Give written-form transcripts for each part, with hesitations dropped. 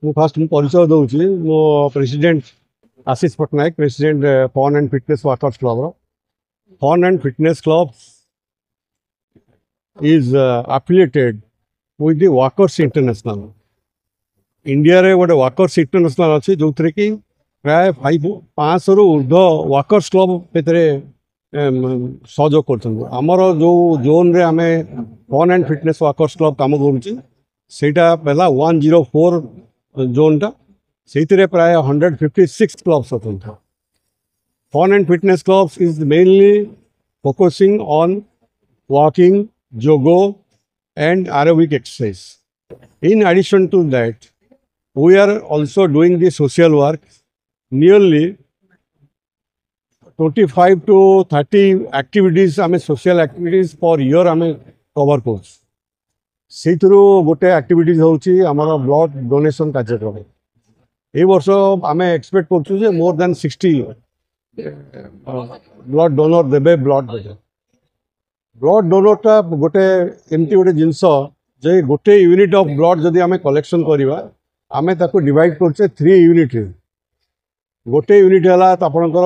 मु फास्ट मु परिचय दूसरी मो president Ashish Pattnaik president fun and fitness workers club fun and fitness club is affiliated with the workers international India रे गोटे वर्कर्स इंटरनेशनल अच्छी जो थी कि प्राय 500 रु ऊर्ध वर्कर्स क्लब सहयोग करमर जो जोन रे आम fun and fitness workers club कम करा पहला 104 जोनटा से प्राय 156 क्लब्स अच्छा fun and fitness clubs is mainly focusing on walking yoga and aerobic exercise. In addition to that, we are also doing the social work. Nearly 25 to 30 activities, social activities per year cover course. से गोटे activities होची हमारा blood donation कार्यक्रम ए वर्ष आम expect कर more than 60 blood donor देवे blood डोनरटा गोटे एमती गोटे जिनस जे गोटे यूनिट ऑफ ब्लड जदि आम कलेक्शन करवा आम ताको डिवाइड करछे 3 यूनिट गोटे यूनिट है आपंकर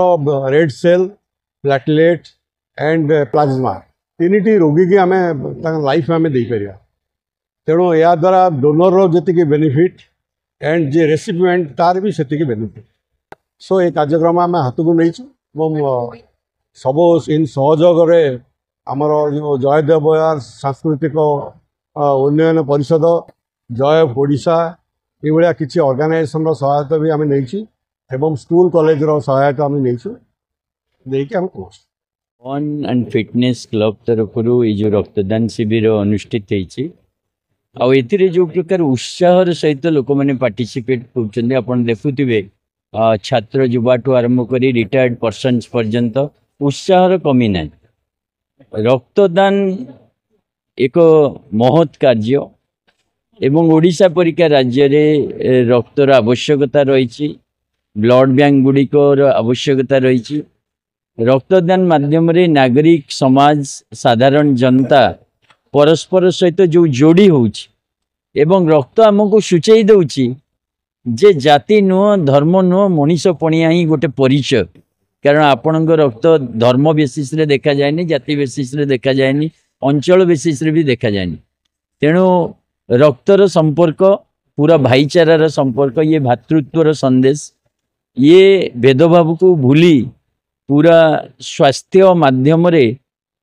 red cell platelet and plasma तीन रोगी की आम लाइफ में दे पार तेणु या द्वारा डोनर जी बेनिफिट एंड जे रेसिपिएंट तार भी से बेनिफिट सो ये कार्यक्रम आम हाथ को नहीं सब इन सहयोग आमर जो जयदेव सांस्कृतिक उन्नयन परिषद जय ओडिशा ये किसी ऑर्गेनाइजेशन सहायता भी आम नहीं स्कूल कॉलेज सहायता आम नहीं फन एंड फिटनेस क्लब तरफ ये रक्तदान शिविर अनुष्ठित होती जो प्रकार उत्साहर सहित लोक मैंने पार्टिसिपेट कर देखुवे छात्र युवा ठू आरंभ कर रिटायर्ड पर्सन्स पर्यंत उत्साहर कमी ना रक्तदान एक महत् कार्य एवं ओडिशा परिका राज्य रे रक्तर आवश्यकता रही ब्लड बैंक गुड़िकर आवश्यकता रही रक्तदान माध्यम रे नागरिक समाज साधारण जनता परस्पर सहित जो जोड़ी होउछि एवं रक्त आमको सूचई दउछि जे जाति नुह धर्म नुह मनीष पणिया ही गोटे परिचय कारण आपण रक्त धर्म बेसिस रे देखा जाए जाति बेसिस रे देखा जाए अंचल बेसिस रे भी देखा जाए तेणु रक्तर संपर्क पूरा भाईचारार संपर्क ये भातृत्वर संदेश ये भेदभाव को भूली पूरा स्वास्थ्य माध्यम रे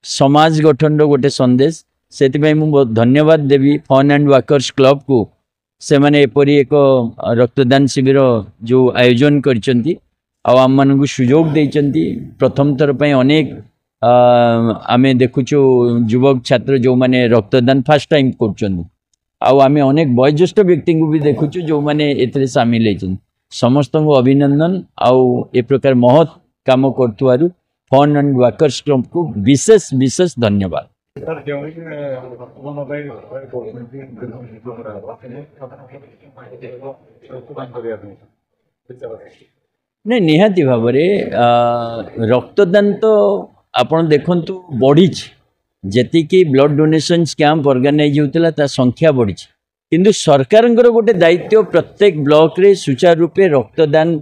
समाज गठन गोटे संदेश से धन्यवाद देवी फन एंड वर्कर्स क्लब को से माने एपरी एक रक्तदान शिविर जो आयोजन करचंती आम मान सुजोग देचंती प्रथम थर पर अनेक आमे देखुचु युवक छात्र जो माने रक्तदान फर्स्ट टाइम करचंती आमे अनेक वयोज्येष्ठ व्यक्ति को भी देखुचु जो माने एथरे शामिल होचंती समस्त को अभिनंदन आउ ए प्रकार महत् काम करथुआरु फन एंड वर्कर्स क्लब को विशेष विशेष धन्यवाद। नहीं निहाती भाव रक्तदान तो आपण देखंतु बढ़ी जी ब्लड डोनेशन कैंप ऑर्गेनाइज होता संख्या बढ़ी किंतु सरकार गोटे दायित्व प्रत्येक ब्लॉक रे सुचारू रूपे रक्तदान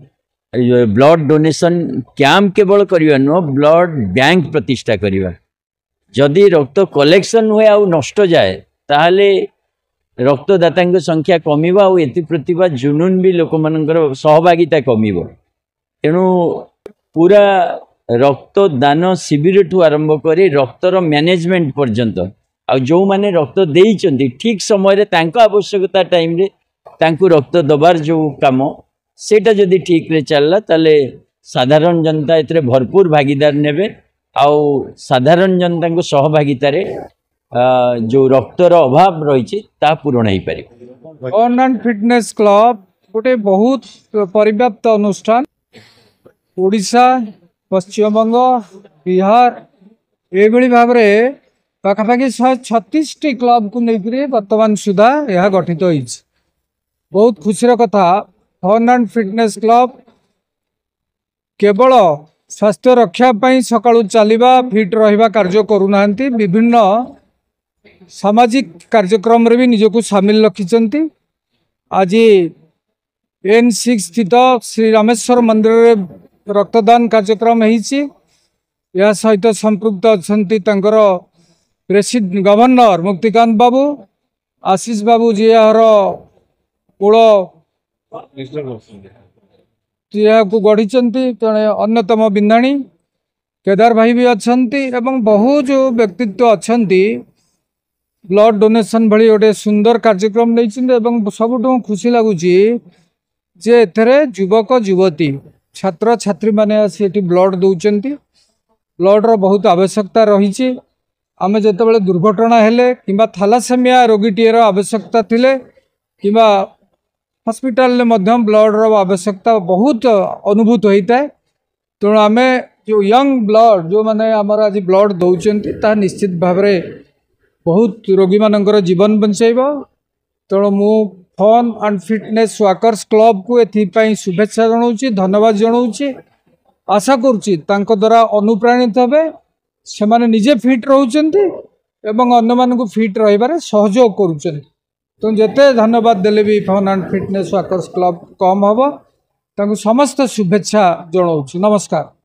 ब्लड डोनेशन कैंप केवल करवा नुह ब्लड बैंक प्रतिष्ठा करवा जदि रक्त कलेक्शन हुए आउ नष्ट जाए ताहले रक्तदाता संख्या कमिबा आउ एति प्रतिभा जुनून भी लोक मानकर सहभागिता कमिबो तेणु पूरा रक्तदान शिविर ठू आरंभ कर रक्तर मैनेजमेंट पर्यंत आ जो माने रक्त देइचंती ठीक समय तांको आवश्यकता टाइम रे तांको रक्त दबार जो काम सेटा जदि ठीक रे चलला ताले साधारण जनता एतरे भरपूर भागीदार नेबे आउ साधारण जनता को सहभागितार जो रक्तर अभाव रही पूरण हो पारे। फन एंड फिटनेस क्लब गोटे बहुत परिव्याप्त अनुष्ठान ओडिशा पश्चिमबंग बिहार ये भाव में पाखापाखि 136 क्लब को लेकर वर्तमान सुधा यह गठित हो बहुत खुशी कथा फन एंड फिटनेस क्लब केवल स्वास्थ्य रक्षा सकाळु चलवा फिट रहिबा कार्य करूना विभिन्न सामाजिक कार्यक्रम रे भी निजको शामिल रखिचंती आज N6 स्थित श्री रामेश्वर मंदिर रे रक्तदान कार्यक्रम होईछि। या सहित संपृक्त अछंती तांकर प्रेसिडेंट गवर्नर मुक्तिकांत बाबू, आशीष बाबू जी यार कूल को गढ़ी जड़े अन्यतम बिंदाणी केदार भाई भी अच्छी एवं बहु जो व्यक्तित्व अच्छा ब्लड डोनेशन भली गोटे सुंदर कार्यक्रम नहीं सबुठ खुशी लगुच जे एथरे युवक युवती छात्र छात्री माने आसी ब्लड दौरान ब्लड रो बहुत आवश्यकता रही। आम जिते दुर्घटना हेले किंबा थैलासेमिया रोगीटीर आवश्यकता थिले किंबा हॉस्पिटल में ब्लड रो आवश्यकता बहुत अनुभूत होता है। तेणु आम जो यंग ब्लड जो माने आमर आज ब्लड दौरान ता निश्चित भाव बहुत रोगी मानकर जीवन बचाइब। तेणु मु fun and fitness workers club को एथि शुभेच्छा जनाऊँ, धन्यवाद जनाऊँ। आशा करुच्ची द्वारा अनुप्राणित हे से माने निजे फिट रोचंती एवं अन्य मानक फिट रहिबारे सहयोग करुचंती। तो जेते धन्यवाद देले भी fun and fitness workers club कम हम तांको समस्त शुभेच्छा जनाऊँ। नमस्कार।